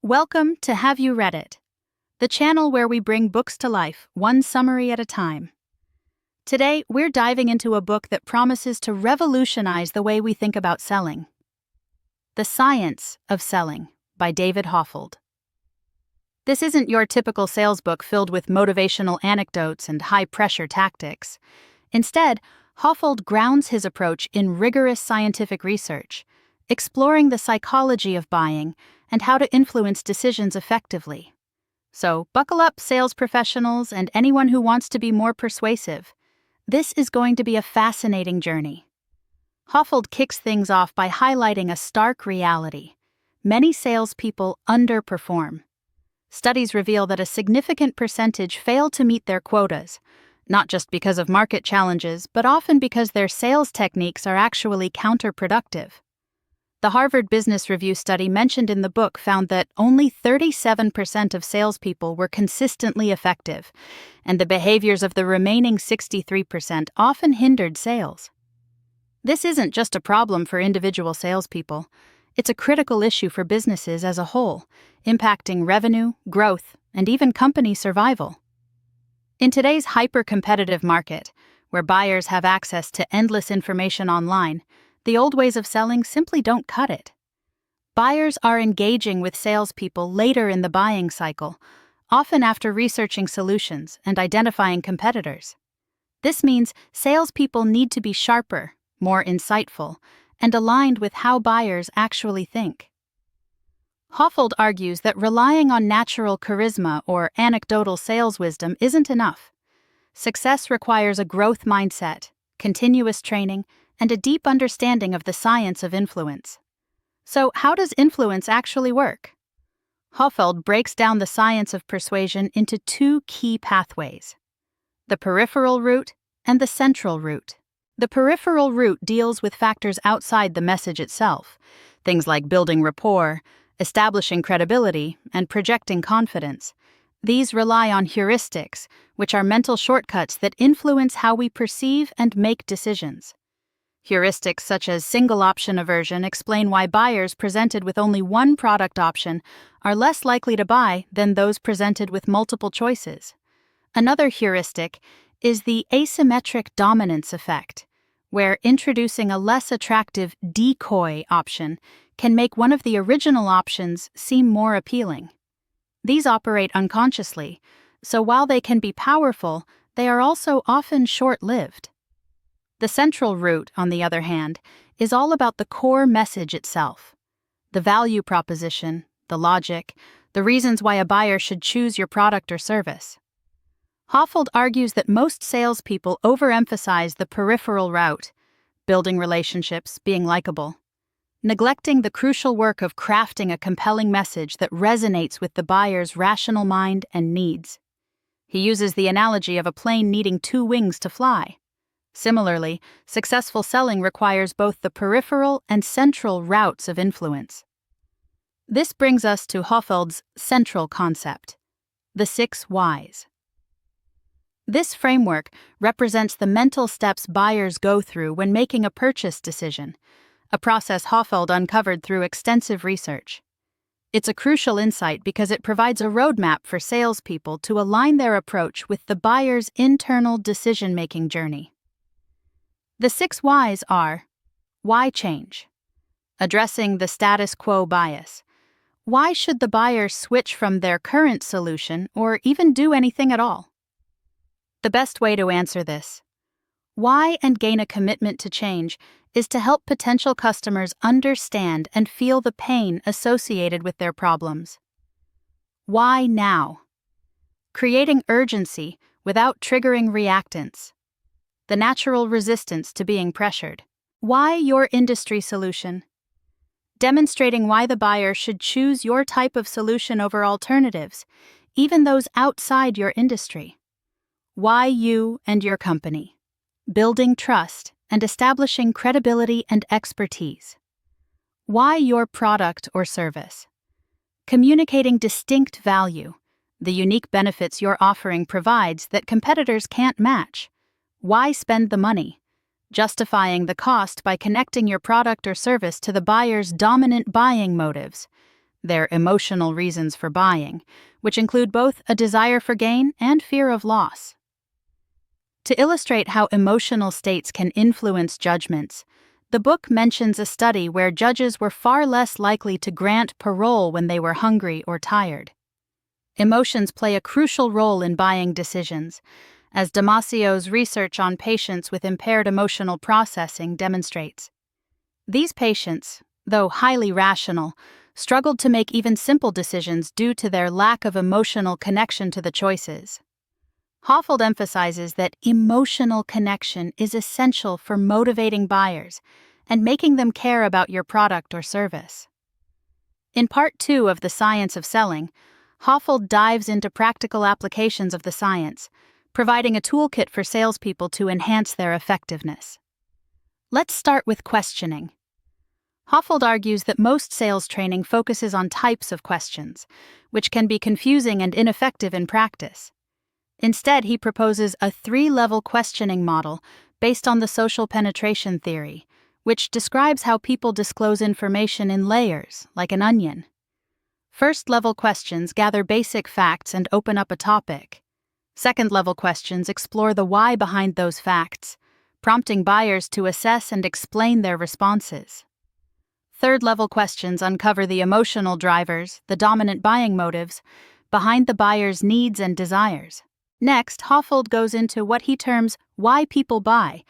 Welcome to Have You Read It? The channel where we bring books to life, one summary at a time. Today, we're diving into a book that promises to revolutionize the way we think about selling. The Science of Selling by David Hoffeld. This isn't your typical sales book filled with motivational anecdotes and high-pressure tactics. Instead, Hoffeld grounds his approach in rigorous scientific research, exploring the psychology of buying and how to influence decisions effectively. So, buckle up, sales professionals and anyone who wants to be more persuasive. This is going to be a fascinating journey. Hoffeld kicks things off by highlighting a stark reality. Many salespeople underperform. Studies reveal that a significant percentage fail to meet their quotas, not just because of market challenges, but often because their sales techniques are actually counterproductive. The Harvard Business Review study mentioned in the book found that only 37% of salespeople were consistently effective, and the behaviors of the remaining 63% often hindered sales. This isn't just a problem for individual salespeople. It's a critical issue for businesses as a whole, impacting revenue, growth, and even company survival. In today's hyper-competitive market, where buyers have access to endless information online, the old ways of selling simply don't cut it. Buyers are engaging with salespeople later in the buying cycle, often after researching solutions and identifying competitors. This means salespeople need to be sharper, more insightful, and aligned with how buyers actually think. Hoffeld argues that relying on natural charisma or anecdotal sales wisdom isn't enough. Success requires a growth mindset, continuous training, and a deep understanding of the science of influence. So, how does influence actually work? Hoffeld breaks down the science of persuasion into two key pathways: the peripheral route and the central route. The peripheral route deals with factors outside the message itself, things like building rapport, establishing credibility, and projecting confidence. These rely on heuristics, which are mental shortcuts that influence how we perceive and make decisions. Heuristics such as single option aversion explain why buyers presented with only one product option are less likely to buy than those presented with multiple choices. Another heuristic is the asymmetric dominance effect, where introducing a less attractive decoy option can make one of the original options seem more appealing. These operate unconsciously, so while they can be powerful, they are also often short-lived. The central route, on the other hand, is all about the core message itself. The value proposition, the logic, the reasons why a buyer should choose your product or service. Hoffeld argues that most salespeople overemphasize the peripheral route, building relationships, being likable, neglecting the crucial work of crafting a compelling message that resonates with the buyer's rational mind and needs. He uses the analogy of a plane needing two wings to fly. Similarly, successful selling requires both the peripheral and central routes of influence. This brings us to Hoffeld's central concept, the 6 whys. This framework represents the mental steps buyers go through when making a purchase decision, a process Hoffeld uncovered through extensive research. It's a crucial insight because it provides a roadmap for salespeople to align their approach with the buyer's internal decision-making journey. The 6 whys are: why change? Addressing the status quo bias. Why should the buyer switch from their current solution or even do anything at all? The best way to answer this, why and gain a commitment to change, is to help potential customers understand and feel the pain associated with their problems. Why now? Creating urgency without triggering reactance. The natural resistance to being pressured. Why your industry solution? Demonstrating why the buyer should choose your type of solution over alternatives, even those outside your industry. Why you and your company? Building trust and establishing credibility and expertise. Why your product or service? Communicating distinct value, the unique benefits your offering provides that competitors can't match. Why spend the money? Justifying the cost by connecting your product or service to the buyer's dominant buying motives. their emotional reasons for buying, which include both a desire for gain and fear of loss. To illustrate how emotional states can influence judgments, the book mentions a study where judges were far less likely to grant parole when they were hungry or tired. Emotions play a crucial role in buying decisions, as Damasio's research on patients with impaired emotional processing demonstrates. These patients, though highly rational, struggled to make even simple decisions due to their lack of emotional connection to the choices. Hoffeld emphasizes that emotional connection is essential for motivating buyers and making them care about your product or service. In Part 2 of The Science of Selling, Hoffeld dives into practical applications of the science, providing a toolkit for salespeople to enhance their effectiveness. Let's start with questioning. Hoffeld argues that most sales training focuses on types of questions, which can be confusing and ineffective in practice. Instead, he proposes a 3-level questioning model based on the social penetration theory, which describes how people disclose information in layers, like an onion. First-level questions gather basic facts and open up a topic. Second-level questions explore the why behind those facts, prompting buyers to assess and explain their responses. Third-level questions uncover the emotional drivers, the dominant buying motives, behind the buyer's needs and desires. Next, Hoffeld goes into what he terms why people buy,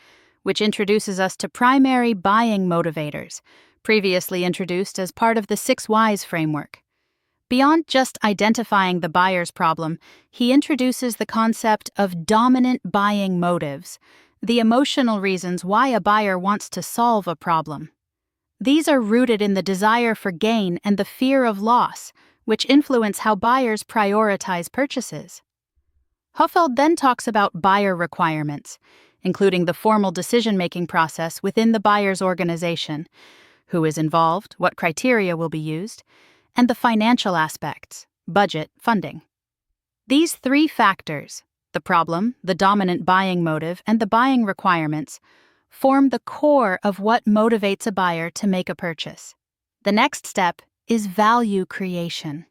which introduces us to primary buying motivators, previously introduced as part of the 6 Whys framework. Beyond just identifying the buyer's problem, he introduces the concept of dominant buying motives, the emotional reasons why a buyer wants to solve a problem. These are rooted in the desire for gain and the fear of loss, which influence how buyers prioritize purchases. Hoffeld then talks about buyer requirements, including the formal decision-making process within the buyer's organization, who is involved, what criteria will be used, and the financial aspects, budget, funding. These 3 factors, the problem, the dominant buying motive, and the buying requirements, form the core of what motivates a buyer to make a purchase. The next step is value creation.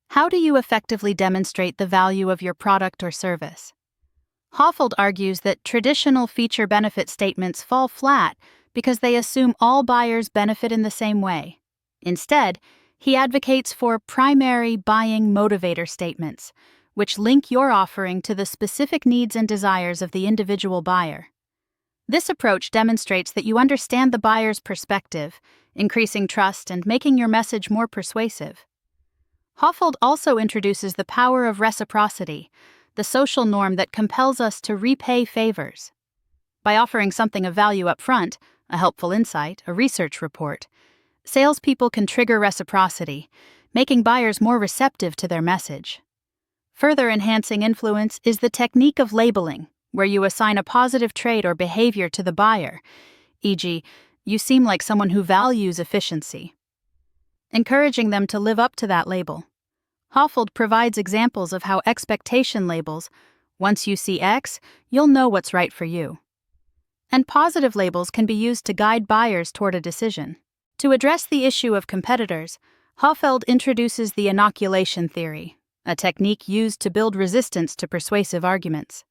How do you effectively demonstrate the value of your product or service? Hoffeld argues that traditional feature-benefit statements fall flat because they assume all buyers benefit in the same way. Instead, he advocates for primary buying motivator statements, which link your offering to the specific needs and desires of the individual buyer. This approach demonstrates that you understand the buyer's perspective, increasing trust and making your message more persuasive. Hoffeld also introduces the power of reciprocity, the social norm that compels us to repay favors. By offering something of value up front, a helpful insight, a research report, salespeople can trigger reciprocity, making buyers more receptive to their message. Further enhancing influence is the technique of labeling, where you assign a positive trait or behavior to the buyer, e.g., you seem like someone who values efficiency, encouraging them to live up to that label. Hoffeld provides examples of how expectation labels, once you see X, you'll know what's right for you. And positive labels can be used to guide buyers toward a decision. To address the issue of competitors, Hoffeld introduces the inoculation theory, a technique used to build resistance to persuasive arguments.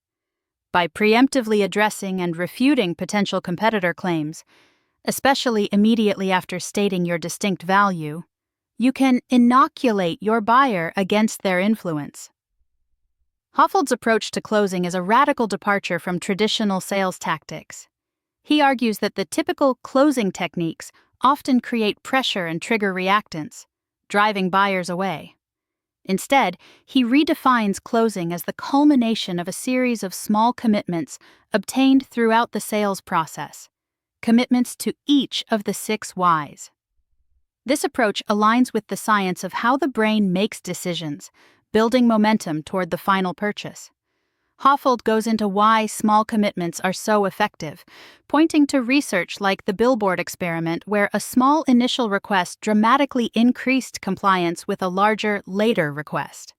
By preemptively addressing and refuting potential competitor claims, especially immediately after stating your distinct value, you can inoculate your buyer against their influence. Hoffeld's approach to closing is a radical departure from traditional sales tactics. He argues that the typical closing techniques often create pressure and trigger reactance, driving buyers away. Instead, he redefines closing as the culmination of a series of small commitments obtained throughout the sales process, commitments to each of the 6 Whys. This approach aligns with the science of how the brain makes decisions, building momentum toward the final purchase. Hoffeld goes into why small commitments are so effective, pointing to research like the billboard experiment where a small initial request dramatically increased compliance with a larger, later request.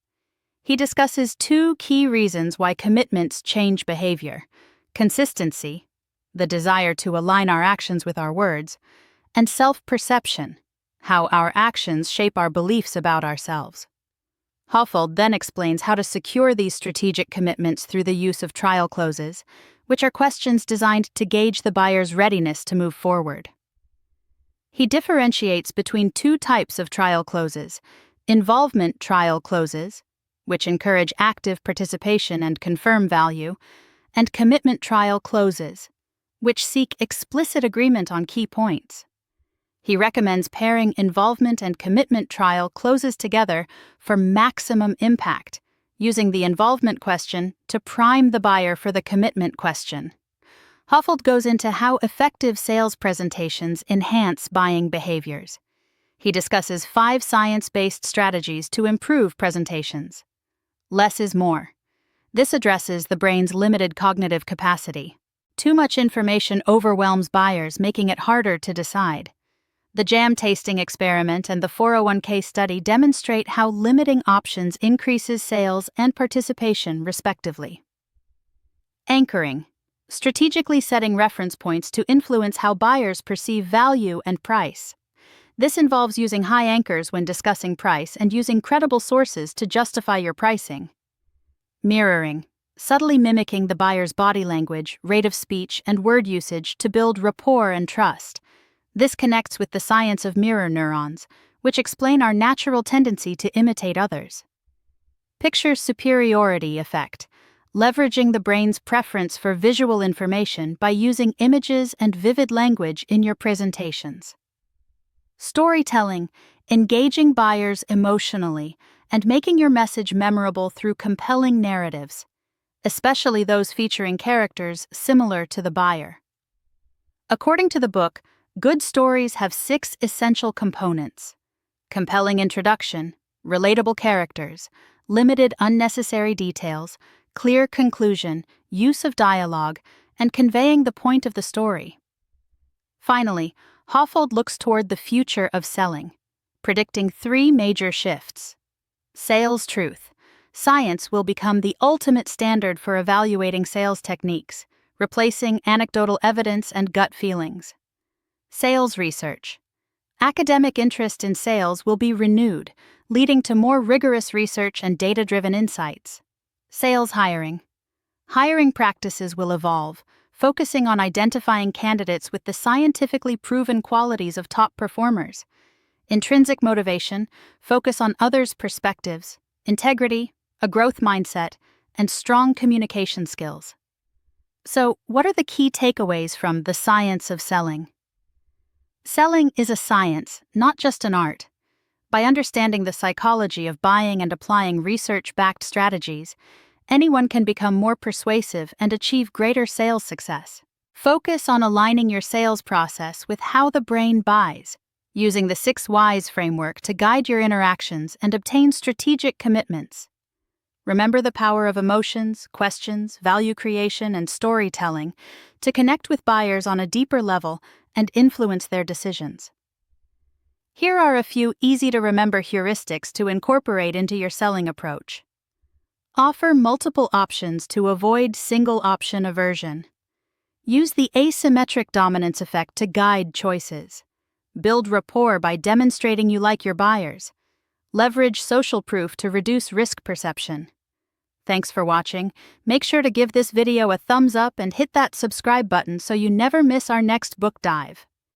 He discusses 2 key reasons why commitments change behavior: consistency, the desire to align our actions with our words, and self-perception, how our actions shape our beliefs about ourselves. Hoffeld then explains how to secure these strategic commitments through the use of trial closes, which are questions designed to gauge the buyer's readiness to move forward. He differentiates between two types of trial closes: involvement trial closes, which encourage active participation and confirm value, and commitment trial closes, which seek explicit agreement on key points. He recommends pairing involvement and commitment trial closes together for maximum impact, using the involvement question to prime the buyer for the commitment question. Hoffeld goes into how effective sales presentations enhance buying behaviors. He discusses 5 science-based strategies to improve presentations. Less is more. This addresses the brain's limited cognitive capacity. Too much information overwhelms buyers, making it harder to decide. The jam tasting experiment and the 401k study demonstrate how limiting options increases sales and participation, respectively. Anchoring. Strategically setting reference points to influence how buyers perceive value and price. This involves using high anchors when discussing price and using credible sources to justify your pricing. Mirroring. Subtly mimicking the buyer's body language, rate of speech, and word usage to build rapport and trust. This connects with the science of mirror neurons, which explain our natural tendency to imitate others. Picture superiority effect, leveraging the brain's preference for visual information by using images and vivid language in your presentations. Storytelling, engaging buyers emotionally and making your message memorable through compelling narratives, especially those featuring characters similar to the buyer. According to the book, good stories have 6 essential components: compelling introduction, relatable characters, limited unnecessary details, clear conclusion, use of dialogue, and conveying the point of the story. Finally, Hoffeld looks toward the future of selling, predicting 3 major shifts. Sales truth. Science will become the ultimate standard for evaluating sales techniques, replacing anecdotal evidence and gut feelings. Sales research. Academic interest in sales will be renewed, leading to more rigorous research and data-driven insights. Sales hiring. Hiring practices will evolve, focusing on identifying candidates with the scientifically proven qualities of top performers. Intrinsic motivation, focus on others' perspectives, integrity, a growth mindset, and strong communication skills. So, what are the key takeaways from The Science of Selling? Selling is a science, not just an art. By understanding the psychology of buying and applying research-backed strategies, anyone can become more persuasive and achieve greater sales success. Focus on aligning your sales process with how the brain buys, using the 6 Whys framework to guide your interactions and obtain strategic commitments. Remember the power of emotions, questions, value creation, and storytelling to connect with buyers on a deeper level and influence their decisions. Here are a few easy-to-remember heuristics to incorporate into your selling approach. Offer multiple options to avoid single-option aversion. Use the asymmetric dominance effect to guide choices. Build rapport by demonstrating you like your buyers. Leverage social proof to reduce risk perception. Thanks for watching. Make sure to give this video a thumbs up and hit that subscribe button so you never miss our next book dive.